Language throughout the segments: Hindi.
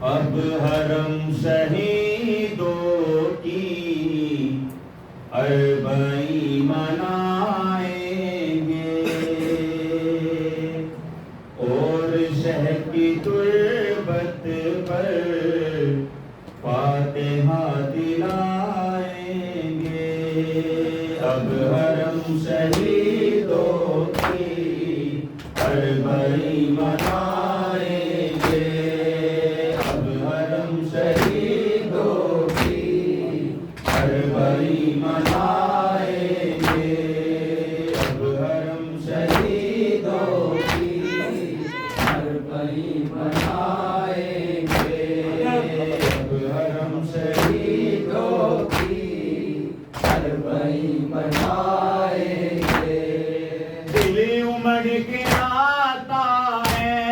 अब हरम शहीदों की अरबई मनाएंगे और शह की तुर्बत पर फातिहा दिलाएंगे। अब हरम शहीदों की अरबई मनाएंगे। अब हरम शहीदों की अरबई मनाएंगे। अब हरम शहीदों की अरबई मनाएंगे। अब हरम शहीदों की अरबई मनाएंगे। दिल उमड़ के आता है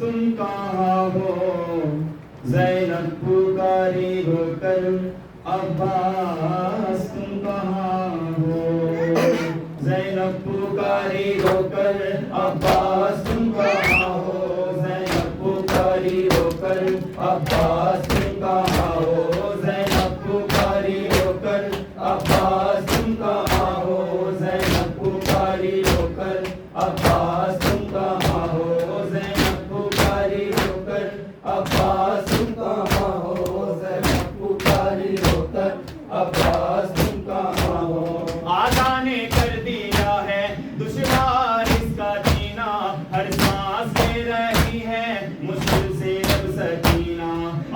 तुम कहाँ हो? ज़ैनब पुकारी रोकर, अब्बास तुम कहाँ हो? ज़ैनब पुकारी रोकर, अब्बास तुम कहाँ हो? ज़ैनब पुकारी रोकर, अब्बास तुम कहाँ हो? ज़ैनब पुकारी रोकर, अब्बास तुम कहाँ हो? ज़ैनब पुकारी रोकर, अब्बास तुम कहाँ हो? ज़ैनब पुकारी रोकर, अब्बास तुम कहाँ हो? ज़ैनब पुकारी रोकर, अब्बास तुम कहाँ हो? आका ने कर दिया है दुश्वार इसका जीना, हर सांस ले रही है मुश्किल से अब सकीना।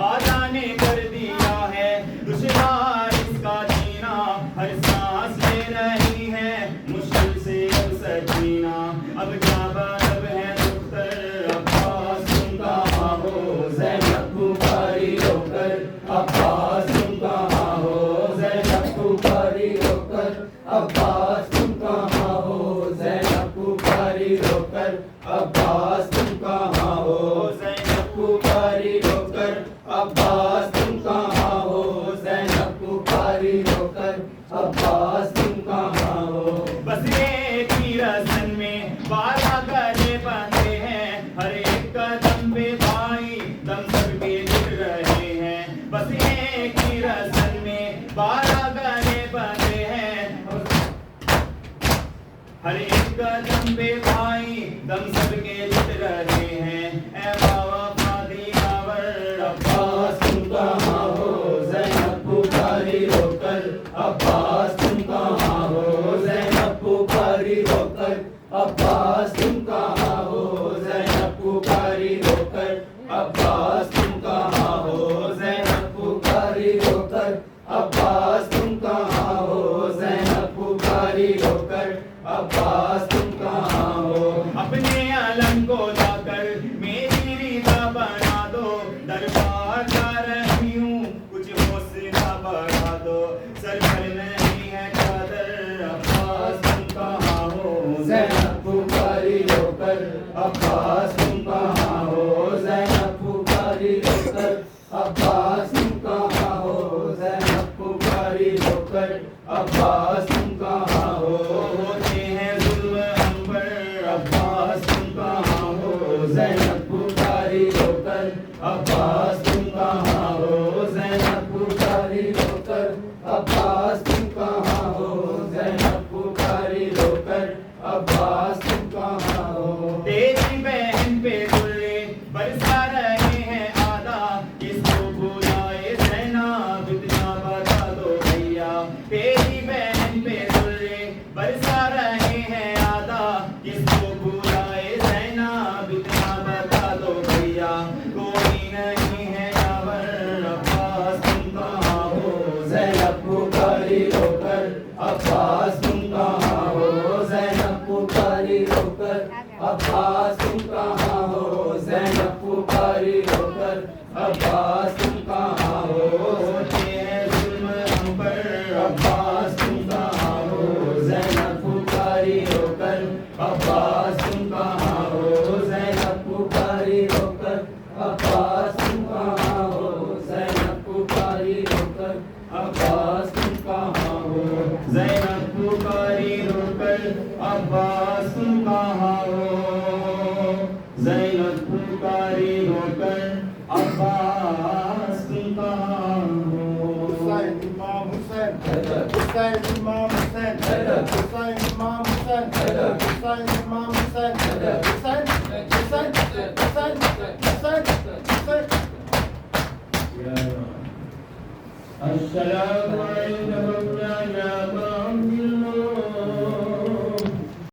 आका ने कर दिया है दुश्वार इसका जीना, हर सांस ले रही है मुश्किल से अब सकीना। अब क्या मतलब है दुख्तर, अब्बास तुम कहाँ हो? ज़ैनब पुकारी रोकर, अब्बास तुम कहाँ हो? ज़ैनब पुकारी रोकर, अब्बास तुम कहाँ हो? ज़ैनब पुकारी रोकर, अब्बास तुम कहाँ हो? ज़ैनब पुकारी रोकर, अब्बास तुम कहाँ हो? ज़ैनब पुकारी रोकर, अब्बास तुम कहाँ हो? बस एक ही रस्म में 12 गले बंधे हैं, हर एक कदम पे भाई दम सबके जुट रहे हैं। बस एक ही रस्म में 12 गले बंधे हैं, हर एक कदम पे भाई दम सबके जुट रहे हैं। ऐ बाबा दिलावर, अब्बास तुम कहाँ हो? ज़ैनब पुकारी रोकर, अब्बास तुम कहाँ हो? ज़ैनब पुकारी रोकर, अब्बास तुम कहाँ हो? ज़ैनब पुकारी रोकर, अब्बास तुम कहाँ हो? ज़ैनब पुकारी रोकर, अब्बास तुम कहाँ हो? ज़ैनब पुकारी रोकर, अब्बास तुम कहाँ हो? अपने अलम को लाकर मेरी रीता बना दो, दरबार जा रही हूँ कुछ हौसला बढ़ा दो। सर पर नहीं है चादर, अब्बास तुम कहाँ हो? ज़ैनब पुकारी रोकर, अब्बास तुम कहाँ हो? ज़ैनब पुकारी रोकर, अब्बास तुम कहाँ हो? ज़ैनब पुकारी रोकर, अब्बास तुम कहाँ हो? होते हैं जुल्म हम पर, अब्बास तुम कहाँ हो? ज़ैनब पुकारी रोकर, अब्बास तुम कहाँ हो? ज़ैनब पुकारी रोकर, अब्बास तुम कहाँ हो? ज़ैनब पुकारी रोकर, अब्बास तुम कहाँ हो? तेरी बहन पे दुर्रे बरसा रहे हैं आदा, किसको बुलाए ज़ैनब इतना बता दो भैया। तेरी बहन पे दुर्रे बरसा रहे हैं आदा, किसको बुलाए ज़ैनब इतना बता दो भैया। कोई नहीं है यावर, अब्बास तुम कहाँ हो? ज़ैनब पुकारी रोकर, अब्बास तुम कहाँ हो? ज़ैनब पुकारी रोकर, अब्बास तुम कहाँ हो? ज़ैनब पुकारी रोकर, अब्बास तुम कहाँ हो? होते हैं जुल्म हम पर, अब्बास तुम कहाँ हो? ज़ैनब पुकारी रोकर, अब्बास तुम कहाँ हो? ज़ैनब पुकारी रोकर, अब्बास तुम कहाँ हो? ज़ैनब पुकारी रोकर, अब्बास तुम कहाँ हो? ज़ैनब पुकारी रोकर, अब्बास तुम कहाँ हो? ज़ैनब पुकारी रोकर, अब्बास तुम कहाँ हो? हुसैन इमाम हुसैन, हुसैन इमाम हुसैन, हुसैन इमाम हुसैन, हुसैन इमाम हुसैन, हुसैन हुसैन हुसैन हुसैन हुसैन। अस्सलामु अलैकुम